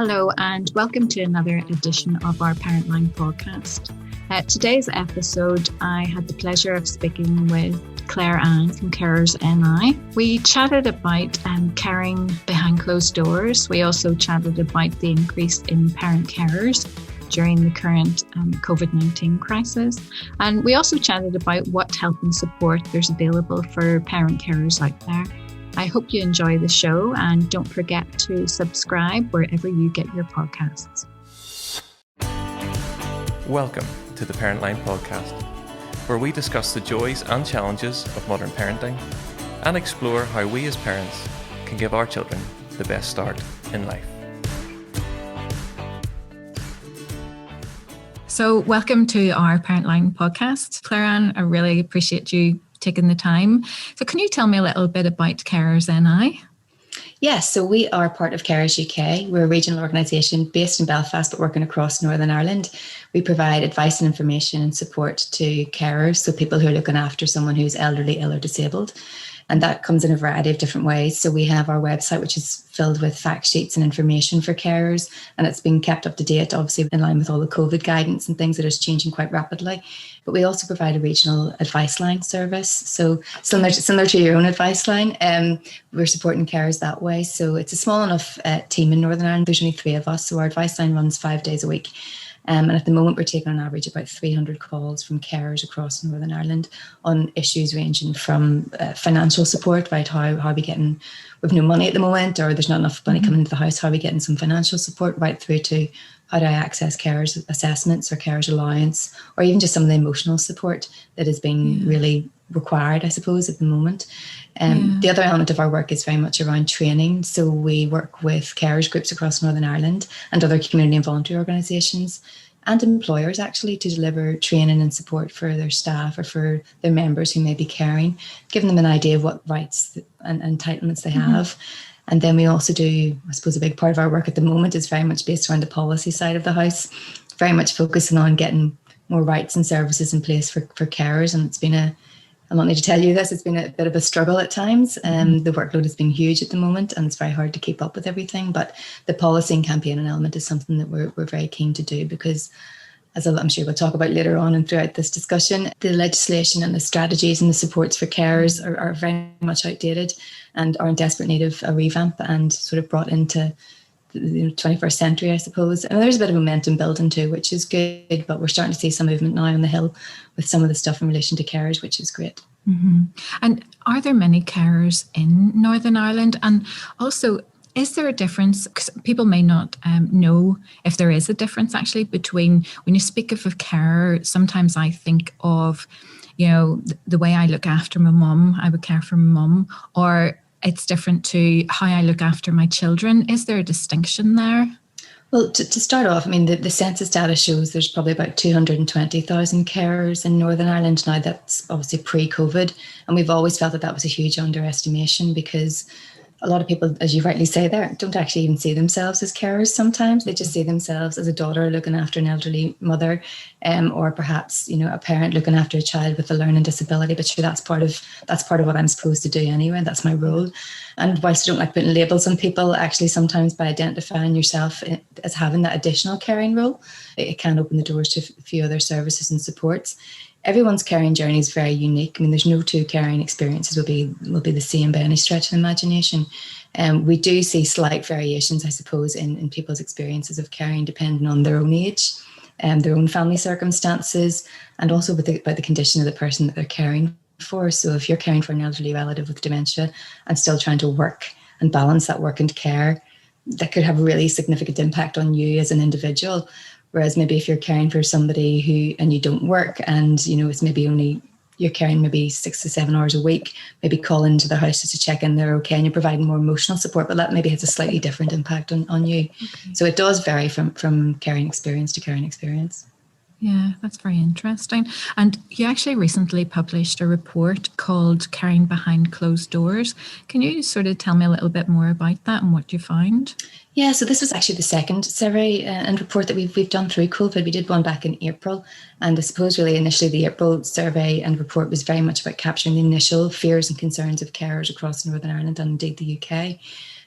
Hello and welcome to another edition of our Parentline podcast. Today's episode, I had the pleasure of speaking with Clare-Ann from CiNI. We chatted about caring behind closed doors. We also chatted about the increase in parent carers during the current COVID-19 crisis. And we also chatted about what help and support there's available for parent carers out there. I hope you enjoy the show and don't forget to subscribe wherever you get your podcasts. Welcome to the Parentline podcast, where we discuss the joys and challenges of modern parenting and explore how we as parents can give our children the best start in life. So welcome to our Parentline podcast. Clare-Ann, I really appreciate you taking the time. So can you tell me a little bit about CiNI? Yes, so we are part of Carers UK. We're a regional organisation based in Belfast but working across Northern Ireland. We provide advice and information and support to carers, so people who are looking after someone who's elderly, ill or disabled. And that comes in a variety of different ways. So we have our website, which is filled with fact sheets and information for carers, and it's been kept up to date, obviously in line with all the COVID guidance and things that is changing quite rapidly. But we also provide a regional advice line service. So similar to your own advice line, we're supporting carers that way. So it's a small enough team in Northern Ireland. There's only 3 of us. So our advice line runs 5 days a week. And at the moment, we're taking on average about 300 calls from carers across Northern Ireland on issues ranging from financial support, right? How are we getting, we've no money at the moment, or there's not enough money coming into the house, how are we getting some financial support, right through to how do I access carers assessments or carers allowance, or even just some of the emotional support that is being really required, I suppose, at the moment. The other element of our work is very much around training. So we work with carers groups across Northern Ireland and other community and voluntary organisations and employers actually to deliver training and support for their staff or for their members who may be caring, giving them an idea of what rights and entitlements they have. And then we also do, I suppose a big part of our work at the moment is very much based around the policy side of the house, very much focusing on getting more rights and services in place for carers. And it's been I don't need to tell you this, it's been a bit of a struggle at times. The workload has been huge at the moment and it's very hard to keep up with everything. But the policy and campaigning element is something that we're very keen to do because, as I'm sure we'll talk about later on and throughout this discussion, the legislation and the strategies and the supports for carers are very much outdated and are in desperate need of a revamp and sort of brought into the 21st century, I suppose. And there's a bit of momentum building too, which is good, but we're starting to see some movement now on the hill with some of the stuff in relation to carers, which is great. And are there many carers in Northern Ireland? And also, is there a difference? Because people may not know if there is a difference actually between, when you speak of a carer, sometimes I think of, the way I look after my mum, I would care for my mum, or it's different to how I look after my children. Is there a distinction there? Well, to start off, I mean, the census data shows there's probably about 220,000 carers in Northern Ireland now. That's obviously pre-COVID. And we've always felt that was a huge underestimation because a lot of people, as you rightly say there, don't actually even see themselves as carers sometimes. They just see themselves as a daughter looking after an elderly mother, or perhaps, a parent looking after a child with a learning disability. But sure, that's part of what I'm supposed to do anyway. That's my role. And whilst I don't like putting labels on people, actually sometimes by identifying yourself as having that additional caring role, it can open the doors to a few other services and supports. Everyone's caring journey is very unique. I mean, there's no 2 caring experiences will be the same by any stretch of the imagination. We do see slight variations, I suppose, in people's experiences of caring depending on their own age, their own family circumstances, and also about the condition of the person that they're caring for. So if you're caring for an elderly relative with dementia and still trying to work and balance that work and care, that could have a really significant impact on you as an individual. Whereas maybe if you're caring for somebody and you don't work and, it's maybe only, you're caring maybe 6 to 7 hours a week, maybe call into the house just to check in they're okay and you're providing more emotional support, but that maybe has a slightly different impact on you. Okay. So it does vary from caring experience to caring experience. Yeah, that's very interesting. And you actually recently published a report called Caring Behind Closed Doors. Can you sort of tell me a little bit more about that and what you found? Yeah, so this was actually the second survey and report that we've done through COVID. We did one back in April, and I suppose really initially the April survey and report was very much about capturing the initial fears and concerns of carers across Northern Ireland and indeed the UK.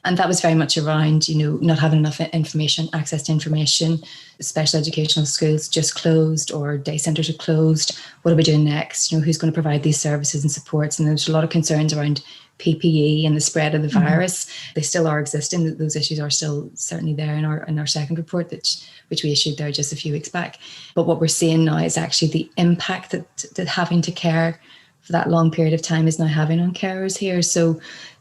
And that was very much around, not having enough information, access to information. Special educational schools just closed or day centres are closed. What are we doing next? Who's going to provide these services and supports? And there's a lot of concerns around PPE and the spread of the virus. They still are existing. Those issues are still certainly there in our second report, which we issued there just a few weeks back. But what we're seeing now is actually the impact that having to care for that long period of time is now having on carers here. So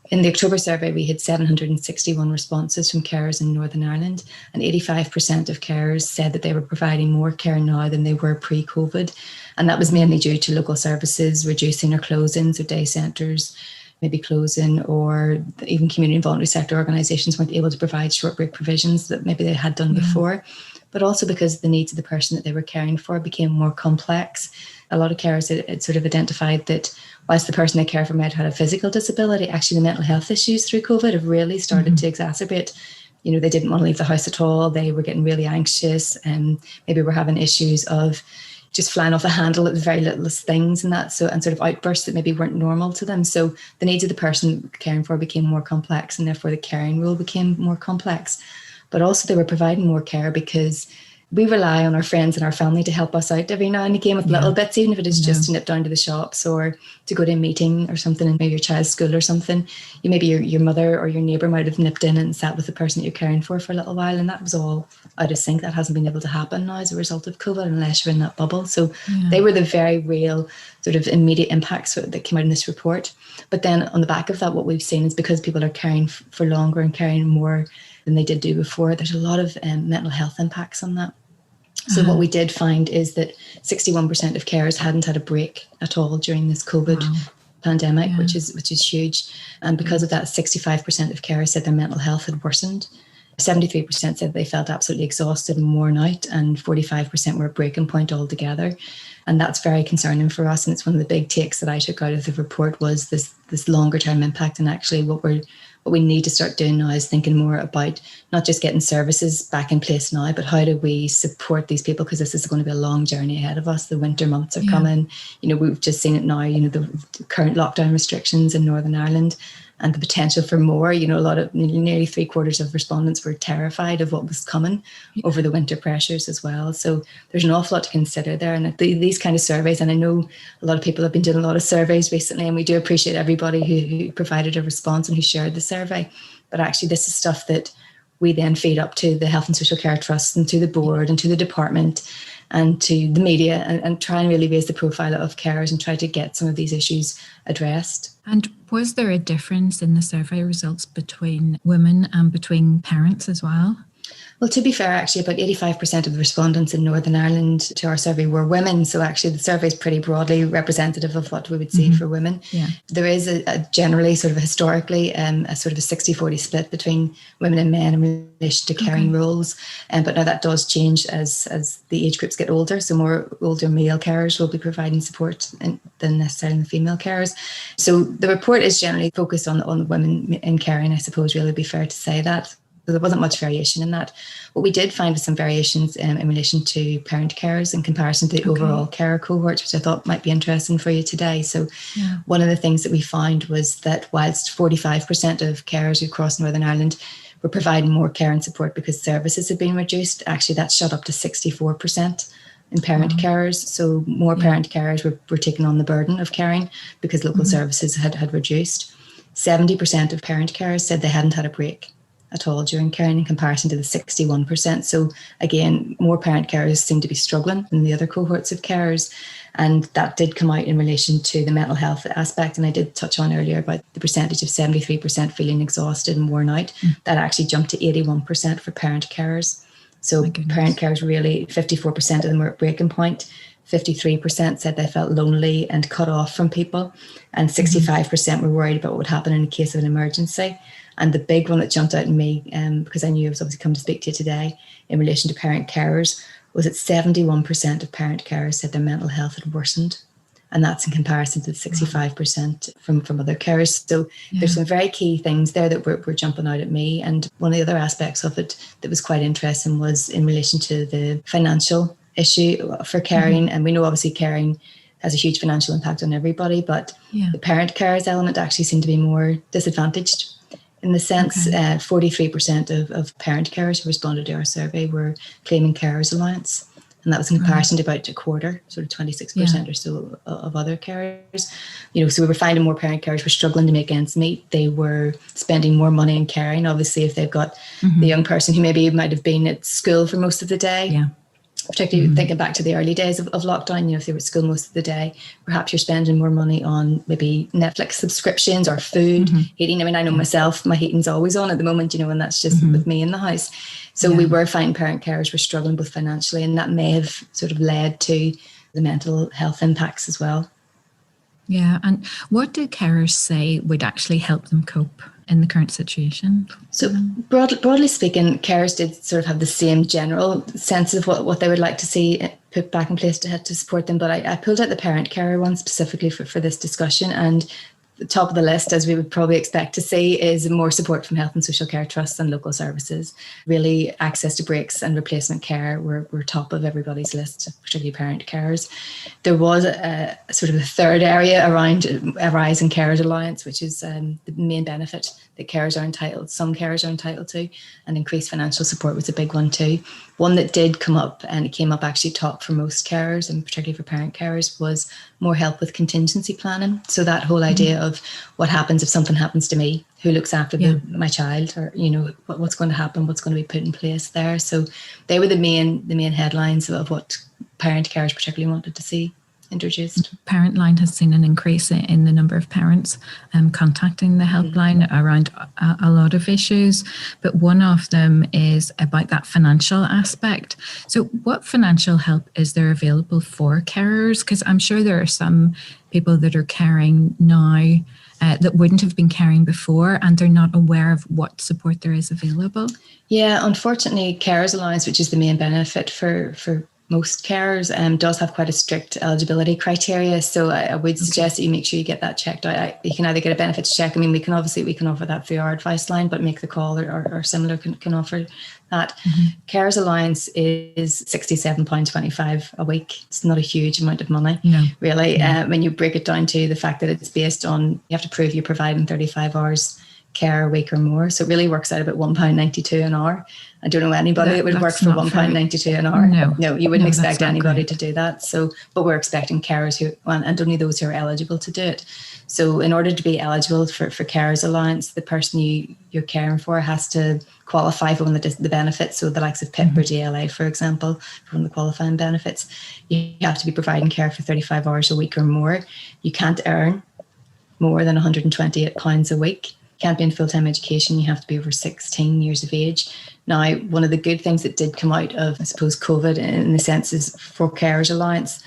in the October survey, we had 761 responses from carers in Northern Ireland, and 85% of carers said that they were providing more care now than they were pre-COVID. And that was mainly due to local services reducing or closing, so day centres maybe closing, or even community and voluntary sector organisations weren't able to provide short break provisions that maybe they had done before. But also because the needs of the person that they were caring for became more complex. A lot of carers had sort of identified that whilst the person they care for might have had a physical disability, actually the mental health issues through COVID have really started to exacerbate. They didn't want to leave the house at all. They were getting really anxious, and maybe were having issues of just flying off the handle at the very littlest things and that. So, and sort of outbursts that maybe weren't normal to them. So the needs of the person caring for became more complex, and therefore the caring role became more complex. But also they were providing more care because we rely on our friends and our family to help us out every now and again with little bits, even if it is just to nip down to the shops or to go to a meeting or something in maybe your child's school or something. Maybe your mother or your neighbour might have nipped in and sat with the person that you're caring for a little while, and that was all out of sync. That hasn't been able to happen now as a result of COVID unless you're in that bubble. So they were the very real sort of immediate impacts that came out in this report. But then on the back of that, what we've seen is because people are caring for longer and caring more than they did do before, there's a lot of mental health impacts on that. So what we did find is that 61% of carers hadn't had a break at all during this COVID pandemic, which is huge. And because of that, 65% of carers said their mental health had worsened. 73% said they felt absolutely exhausted and worn out, and 45% were at breaking point altogether. And that's very concerning for us. And it's one of the big takes that I took out of the report was this longer term impact. And actually what we need to start doing now is thinking more about not just getting services back in place now, but how do we support these people? Because this is going to be a long journey ahead of us. The winter months are coming. We've just seen it now, the current lockdown restrictions in Northern Ireland and the potential for more. A lot of nearly 3/4 of respondents were terrified of what was coming over the winter pressures as well. So there's an awful lot to consider there. And these kind of surveys, and I know a lot of people have been doing a lot of surveys recently, and we do appreciate everybody who provided a response and who shared the survey. But actually this is stuff that we then feed up to the Health and Social Care Trust and to the board and to the department and to the media, and try and really raise the profile of carers and try to get some of these issues addressed. And was there a difference in the survey results between women and between parents as well? Well, to be fair, actually, about 85% of the respondents in Northern Ireland to our survey were women. So actually the survey is pretty broadly representative of what we would see for women. Yeah. There is a generally sort of historically a sort of a 60-40 split between women and men in relation to caring roles. But now that does change as the age groups get older. So more older male carers will be providing support than necessarily the female carers. So the report is generally focused on women in caring, I suppose, really be fair to say that. So there wasn't much variation in that. What we did find was some variations in relation to parent carers in comparison to the overall carer cohort, which I thought might be interesting for you today. So one of the things that we found was that whilst 45% of carers across Northern Ireland were providing more care and support because services had been reduced, actually that shot up to 64% in parent carers. So more parent carers were taking on the burden of caring because local services had reduced. 70% of parent carers said they hadn't had a break at all during caring in comparison to the 61%. So again, more parent carers seem to be struggling than the other cohorts of carers. And that did come out in relation to the mental health aspect. And I did touch on earlier about the percentage of 73% feeling exhausted and worn out. That actually jumped to 81% for parent carers. So parent carers really, 54% of them were at breaking point. 53% said they felt lonely and cut off from people. And 65% were worried about what would happen in the case of an emergency. And the big one that jumped out at me, because I knew I was obviously come to speak to you today in relation to parent carers, was that 71% of parent carers said their mental health had worsened. And that's in comparison to the 65% from other carers. So there's some very key things there that were jumping out at me. And one of the other aspects of it that was quite interesting was in relation to the financial issue for caring. And we know obviously caring has a huge financial impact on everybody, but the parent carers element actually seemed to be more disadvantaged. In the sense, 43% of parent carers who responded to our survey were claiming carers allowance. And that was in comparison to about a quarter, sort of 26% or so of other carers. You know, so we were finding more parent carers were struggling to make ends meet. They were spending more money in caring. Obviously, if they've got the young person who maybe might have been at school for most of the day, particularly thinking back to the early days of lockdown, you know, if they were at school most of the day, perhaps you're spending more money on maybe Netflix subscriptions or food, heating. I mean, I know myself, my heating's always on at the moment, you know, and that's just with me in the house. So we were finding parent carers were struggling both financially, and that may have sort of led to the mental health impacts as well. Yeah. And what do carers say would actually help them cope in the current situation? So broadly speaking, carers did sort of have the same general sense of what they would like to see put back in place to support them. But I pulled out the parent carer one specifically for this discussion. And the top of the list, as we would probably expect to see, is more support from health and social care trusts and local services. Really, access to breaks and replacement care were top of everybody's list, particularly parent carers. There was a sort of a third area around a rise in Carers Allowance, which is the main benefit that some carers are entitled to, and increased financial support was a big one too. One that did come up, and it came up actually top for most carers, and particularly for parent carers, was more help with contingency planning. So that whole idea of what happens if something happens to me, who looks after my child, or, you know, what's going to happen, what's going to be put in place there. So they were the main headlines of what parent carers particularly wanted to see introduced. Parentline has seen an increase in the number of parents contacting the helpline around a lot of issues, but one of them is about that financial aspect. So what financial help is there available for carers? Because I'm sure there are some people that are caring now that wouldn't have been caring before, and they're not aware of what support there is available. Yeah, unfortunately, Carers Allowance, which is the main benefit for most carers, does have quite a strict eligibility criteria. So I would suggest that you make sure you get that checked out. You can either get a benefits check. I mean, we can offer that through our advice line, but Make the Call or similar can offer that. Carers Allowance is £67.25 a week. It's not a huge amount of money, really. When you break it down to the fact that it's based on, you have to prove you're providing 35 hours care a week or more. So it really works out about £1.92 an hour. I don't know anybody that would work for £1.92 an hour. No, you wouldn't expect anybody to do that. So, but we're expecting carers who, and only those who are eligible to do it. So in order to be eligible for Carers Allowance, the person you're caring for has to qualify for one of the benefits. So the likes of PIP or DLA, for example, for one of the qualifying benefits, you have to be providing care for 35 hours a week or more. You can't earn more than £128 a week. Can't be in full-time education. You have to be over 16 years of age. Now, one of the good things that did come out of, I suppose, COVID in the sense is for Carers Allowance,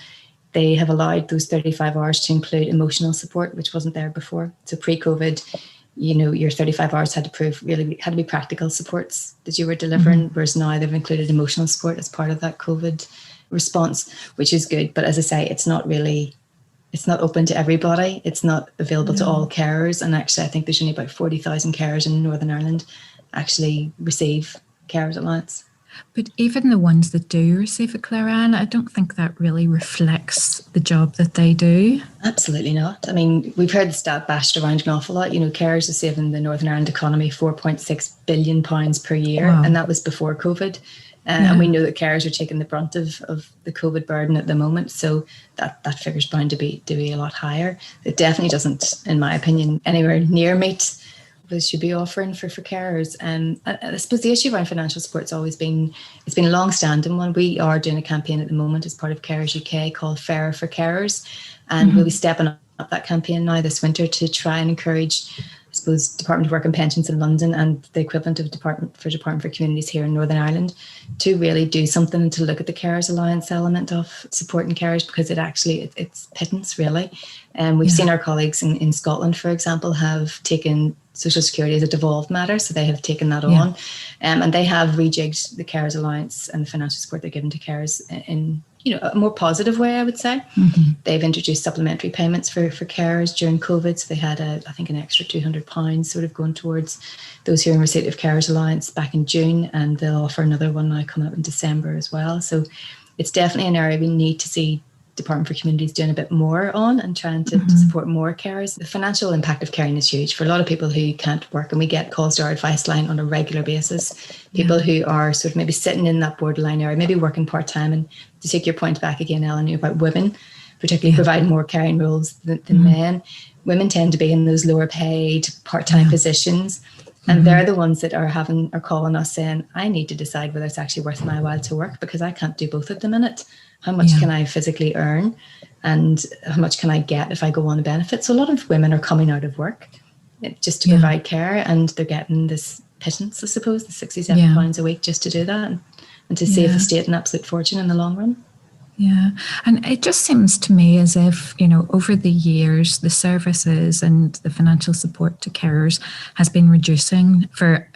they have allowed those 35 hours to include emotional support, which wasn't there before. So pre-COVID, you know, your 35 hours had to be practical supports that you were delivering, whereas now they've included emotional support as part of that COVID response, which is good. But as I say, it's not open to everybody. It's not available to all carers. And actually, I think there's only about 40,000 carers in Northern Ireland actually receive Carers Allowance. But even the ones that do receive it, Clare-Ann, I don't think that really reflects the job that they do. Absolutely not. I mean, we've heard the stat bashed around an awful lot. You know, carers are saving the Northern Ireland economy £4.6 billion per year. Wow. And that was before COVID. And we know that carers are taking the brunt of the COVID burden at the moment. So that figure's bound to be a lot higher. It definitely doesn't, in my opinion, anywhere near meet what it should be offering for carers. And I suppose the issue around financial support's always been, it's been a long-standing one. We are doing a campaign at the moment as part of Carers UK called Fairer for Carers. And we'll be stepping up that campaign now this winter to try and encourage, I suppose, Department of Work and Pensions in London and the equivalent of Department for Communities here in Northern Ireland to really do something to look at the Carers Allowance element of supporting carers, because it's pittance, really. And we've seen our colleagues in Scotland, for example, have taken Social Security as a devolved matter, so they have taken that on, and they have rejigged the Carers Allowance and the financial support they're given to carers in a more positive way, I would say. Mm-hmm. They've introduced supplementary payments for carers during COVID. So they had, I think, an extra £200 sort of going towards those who are in receipt of carers allowance back in June. And they'll offer another one now coming up in December as well. So it's definitely an area we need to see Department for Communities doing a bit more on and trying to support more carers. The financial impact of caring is huge for a lot of people who can't work, and we get calls to our advice line on a regular basis. People who are sort of maybe sitting in that borderline area, maybe working part-time. And to take your point back again, Ellen, about women, particularly providing more caring roles than men. Women tend to be in those lower paid part-time positions. And they're the ones that are calling us saying, I need to decide whether it's actually worth my while to work because I can't do both at the minute. How much can I physically earn and how much can I get if I go on a benefit? So a lot of women are coming out of work just to provide care, and they're getting this pittance, I suppose, the £67 a week just to do that and to save the state an absolute fortune in the long run. Yeah. And it just seems to me as if, over the years, the services and the financial support to carers has been reducing for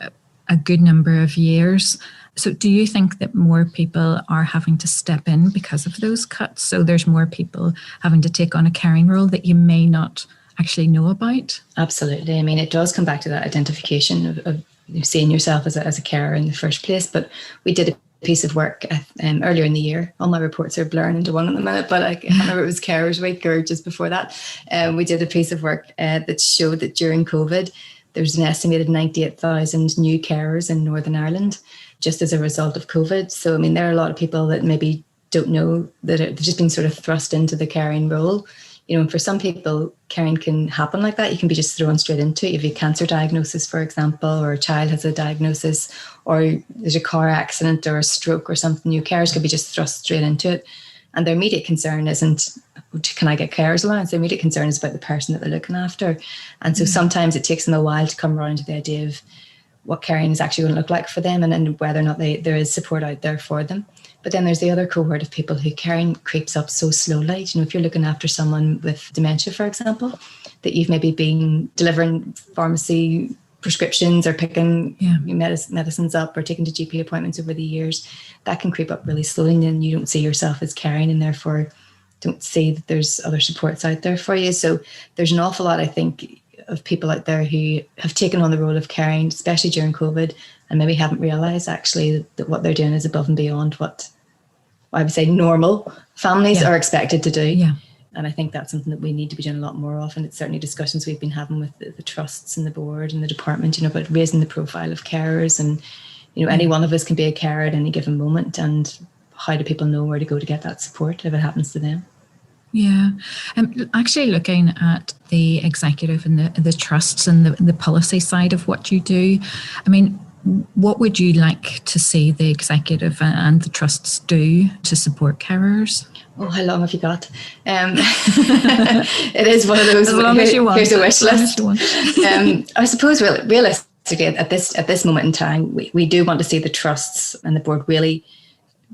a good number of years. So do you think that more people are having to step in because of those cuts? So there's more people having to take on a caring role that you may not actually know about? Absolutely. I mean, it does come back to that identification of seeing yourself as a carer in the first place. But we did a piece of work earlier in the year. All my reports are blurring into one at the minute, but I can't remember if it was Carers Week or just before that. We did a piece of work that showed that during COVID, there's an estimated 98,000 new carers in Northern Ireland just as a result of COVID. So, I mean, there are a lot of people that maybe don't know that they've just been sort of thrust into the caring role. And for some people, caring can happen like that. You can be just thrown straight into it. If you have a cancer diagnosis, for example, or a child has a diagnosis, or there's a car accident or a stroke or something, new carers could be just thrust straight into it. And their immediate concern isn't, can I get carers allowance? Their immediate concern is about the person that they're looking after. And so sometimes it takes them a while to come around to the idea of what caring is actually going to look like for them and whether or not there is support out there for them. But then there's the other cohort of people who caring creeps up so slowly. If you're looking after someone with dementia, for example, that you've maybe been delivering pharmacy prescriptions or picking medicines up or taking to GP appointments over the years, that can creep up really slowly, and then you don't see yourself as caring and therefore don't see that there's other supports out there for you. So there's an awful lot, I think, of people out there who have taken on the role of caring, especially during COVID, and maybe haven't realised actually that what they're doing is above and beyond what I would say normal families are expected to do. Yeah. And I think that's something that we need to be doing a lot more of. And it's certainly discussions we've been having with the trusts and the board and the department, about raising the profile of carers. And, any one of us can be a carer at any given moment. And how do people know where to go to get that support if it happens to them? Yeah. Actually looking at the executive and the trusts and the policy side of what you do, I mean, what would you like to see the executive and the trusts do to support carers? Oh, how long have you got? It is one of those. As long as you want. Here's a wish list. I suppose realistically at this moment in time, we do want to see the trusts and the board really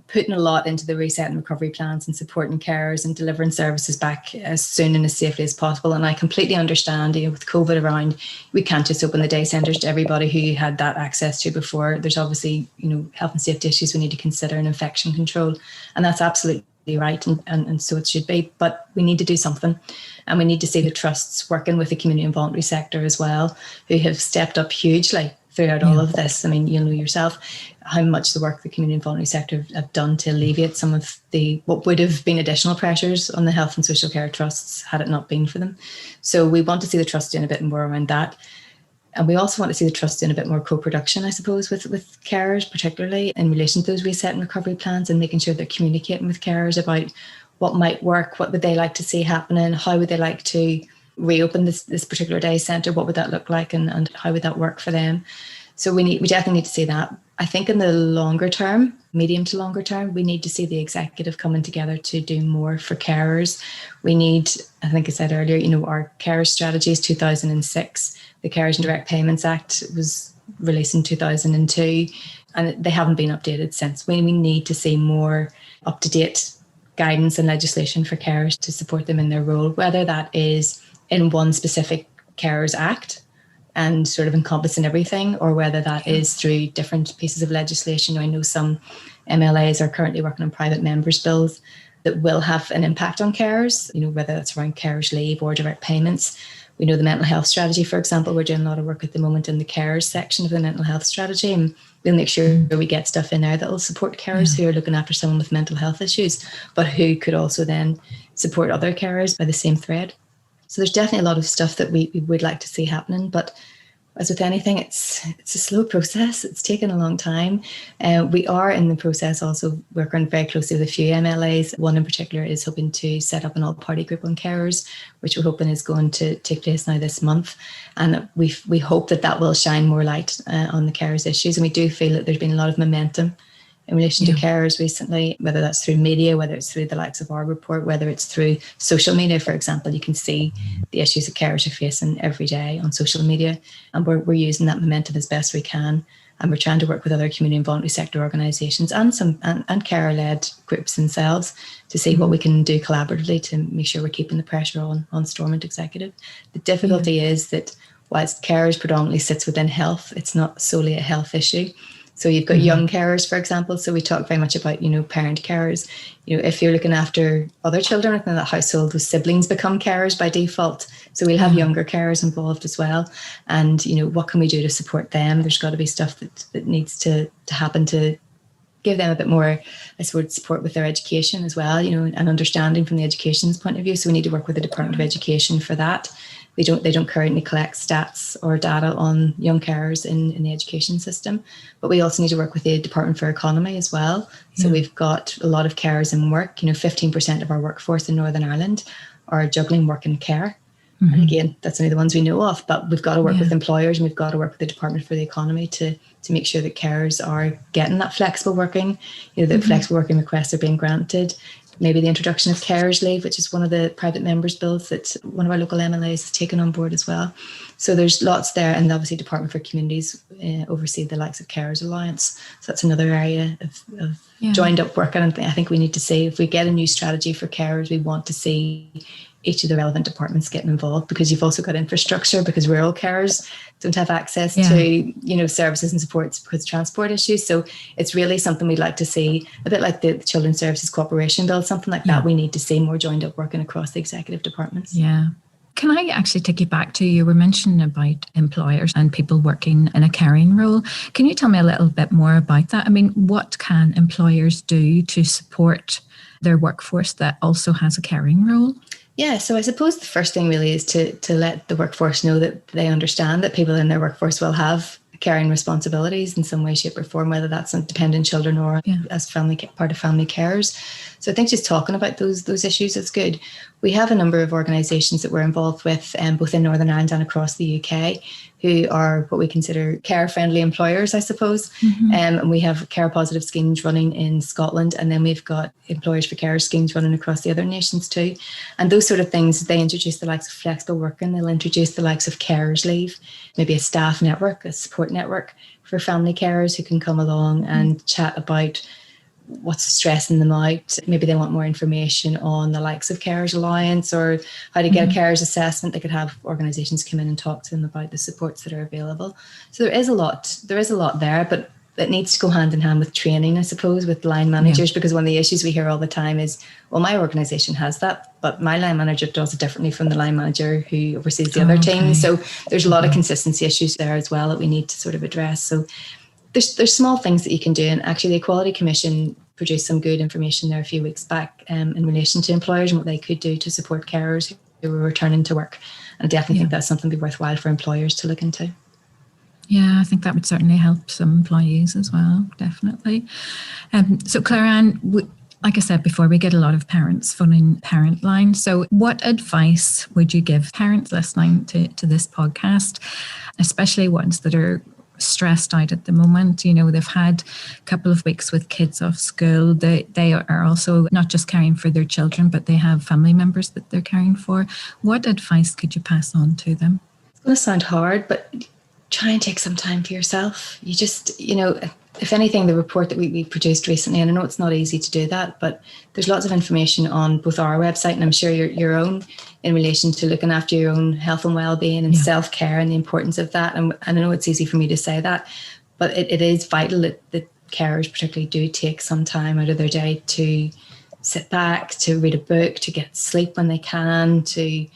putting a lot into the reset and recovery plans and supporting carers and delivering services back as soon and as safely as possible. And I completely understand, with COVID around, we can't just open the day centres to everybody who had that access to before. There's obviously, health and safety issues we need to consider and infection control. And that's absolutely right. And so it should be. But we need to do something. And we need to see the trusts working with the community and voluntary sector as well, who have stepped up hugely throughout all of this. I mean, you'll know yourself how much the work the community and voluntary sector have done to alleviate some of what would have been additional pressures on the health and social care trusts had it not been for them. So we want to see the trust doing a bit more around that. And we also want to see the trust doing a bit more co-production, I suppose, with carers, particularly in relation to those reset and recovery plans, and making sure they're communicating with carers about what might work, what would they like to see happening, how would they like to reopen this particular day centre, what would that look like, and how would that work for them. So we definitely need to see that. I think in the longer term, medium to longer term, we need to see the executive coming together to do more for carers. We need, I think I said earlier, our carers strategy is 2006. The Carers and Direct Payments Act was released in 2002, and they haven't been updated since. We need to see more up-to-date guidance and legislation for carers to support them in their role, whether that is in one specific Carers Act and sort of encompassing everything, or whether that is through different pieces of legislation. I know some MLAs are currently working on private members bills that will have an impact on carers, whether that's around carers leave or direct payments. We know the mental health strategy, for example, we're doing a lot of work at the moment in the carers section of the mental health strategy, and we'll make sure we get stuff in there that will support carers who are looking after someone with mental health issues, but who could also then support other carers by the same thread. So there's definitely a lot of stuff that we would like to see happening, but as with anything, it's a slow process. It's taken a long time. We are in the process also working very closely with a few MLAs. One in particular is hoping to set up an all-party group on carers, which we're hoping is going to take place now this month. And we hope that will shine more light on the carers issues. And we do feel that there's been a lot of momentum in relation to carers recently, whether that's through media, whether it's through the likes of our report, whether it's through social media, for example. You can see the issues that carers are facing every day on social media, and we're using that momentum as best we can. And we're trying to work with other community and voluntary sector organisations and carer-led groups themselves to see what we can do collaboratively to make sure we're keeping the pressure on Stormont Executive. The difficulty is that whilst carers predominantly sits within health, it's not solely a health issue. So you've got young carers, for example. So we talk very much about, parent carers. If you're looking after other children within that household, those siblings become carers by default. So we'll have younger carers involved as well. And, what can we do to support them? There's got to be stuff that needs to happen to give them a bit more, I suppose, support with their education as well, and understanding from the education's point of view. So we need to work with the Department of Education for that. They don't currently collect stats or data on young carers in the education system, but we also need to work with the Department for Economy as well. So we've got a lot of carers in work. 15% of our workforce in Northern Ireland are juggling work and care. And again, that's only the ones we know of, but we've got to work with employers, and we've got to work with the Department for the Economy to make sure that carers are getting that flexible working, that flexible working requests are being granted. Maybe the introduction of carers leave, which is one of the private members bills that one of our local MLAs has taken on board as well. So there's lots there, and obviously Department for Communities oversee the likes of Carers Alliance. So that's another area of joined up work. And I think we need to see, if we get a new strategy for carers, we want to see each of the relevant departments getting involved, because you've also got infrastructure, because rural carers don't have access to, services and supports because of transport issues. So it's really something we'd like to see, a bit like the Children's Services Cooperation Bill, something like that. We need to see more joined up working across the executive departments. Yeah. Can I actually take you back to, you were mentioning about employers and people working in a caring role. Can you tell me a little bit more about that? I mean, what can employers do to support their workforce that also has a caring role? Yeah, so I suppose the first thing really is to let the workforce know that they understand that people in their workforce will have caring responsibilities in some way, shape or form, whether that's on dependent children or as part of family carers. So I think just talking about those issues is good. We have a number of organisations that we're involved with, both in Northern Ireland and across the UK, who are what we consider care-friendly employers, I suppose. And we have care-positive schemes running in Scotland, and then we've got employers for care schemes running across the other nations too. And those sort of things, they introduce the likes of flexible working, they'll introduce the likes of carers leave, maybe a staff network, a support network for family carers who can come along and chat about what's stressing them out. Maybe they want more information on the likes of Carers Alliance or how to get a carers assessment. They could have organisations come in and talk to them about the supports that are available. So there is a lot there, but it needs to go hand in hand with training, I suppose, with line managers, because one of the issues we hear all the time is, well, my organisation has that, but my line manager does it differently from the line manager who oversees the other team. So there's a lot of consistency issues there as well that we need to sort of address. So there's small things that you can do. And actually the Equality Commission produced some good information there a few weeks back in relation to employers and what they could do to support carers who were returning to work. And I definitely think that's something that'd be worthwhile for employers to look into. Yeah, I think that would certainly help some employees as well, definitely. So Clare-Ann, like I said before, we get a lot of parents phoning Parentline. So what advice would you give parents listening to this podcast, especially ones that are stressed out at the moment? They've had a couple of weeks with kids off school. They are also not just caring for their children, but they have family members that they're caring for. What advice could you pass on to them? It's going to sound hard, but try and take some time for yourself. You just, if anything, the report that we produced recently, and I know it's not easy to do that, but there's lots of information on both our website and I'm sure your own in relation to looking after your own health and well-being and self-care and the importance of that. And I know it's easy for me to say that, but it is vital that carers particularly do take some time out of their day to sit back, to read a book, to get sleep when they can, to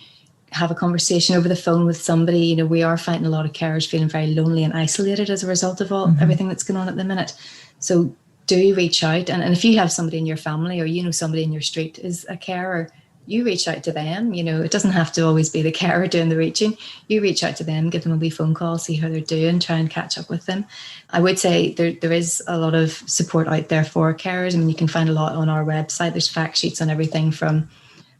have a conversation over the phone with somebody. You know, we are finding a lot of carers feeling very lonely and isolated as a result of everything that's going on at the minute. So do reach out. And if you have somebody in your family, or you know somebody in your street is a carer, you reach out to them. You know, it doesn't have to always be the carer doing the reaching. You reach out to them, give them a wee phone call, see how they're doing, try and catch up with them. I would say there is a lot of support out there for carers. I mean, you can find a lot on our website. There's fact sheets on everything from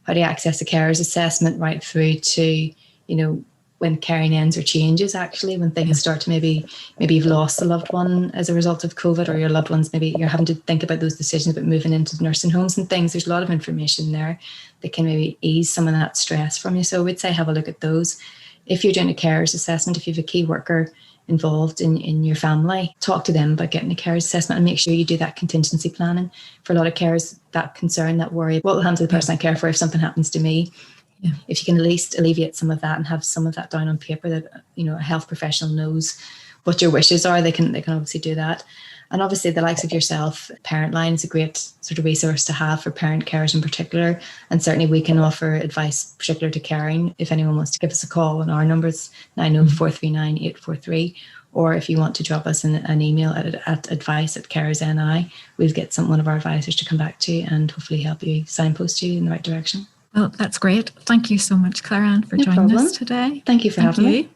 how to access a carer's assessment right through to, you know, when caring ends or changes, actually, when things start to maybe you've lost a loved one as a result of COVID, or your loved ones, maybe you're having to think about those decisions about moving into nursing homes and things. There's a lot of information there that can maybe ease some of that stress from you. So I would say have a look at those. If you're doing a carer's assessment, if you have a key worker involved in your family, talk to them about getting a carer's assessment, and make sure you do that contingency planning. For a lot of carers, that concern, that worry, what will happen to the person I care for if something happens to me? Yeah. If you can at least alleviate some of that and have some of that down on paper, that, you know, a health professional knows what your wishes are, they can obviously do that. And obviously the likes of yourself, Parentline is a great sort of resource to have for parent carers in particular. And certainly we can offer advice particular to caring. If anyone wants to give us a call, on our numbers 90439 843, or if you want to drop us an email at advice@carers.ni, we'll get one of our advisors to come back to you and hopefully help you, signpost you in the right direction. Well, that's great. Thank you so much, Clare-Ann, for joining us today. Thank you for having me.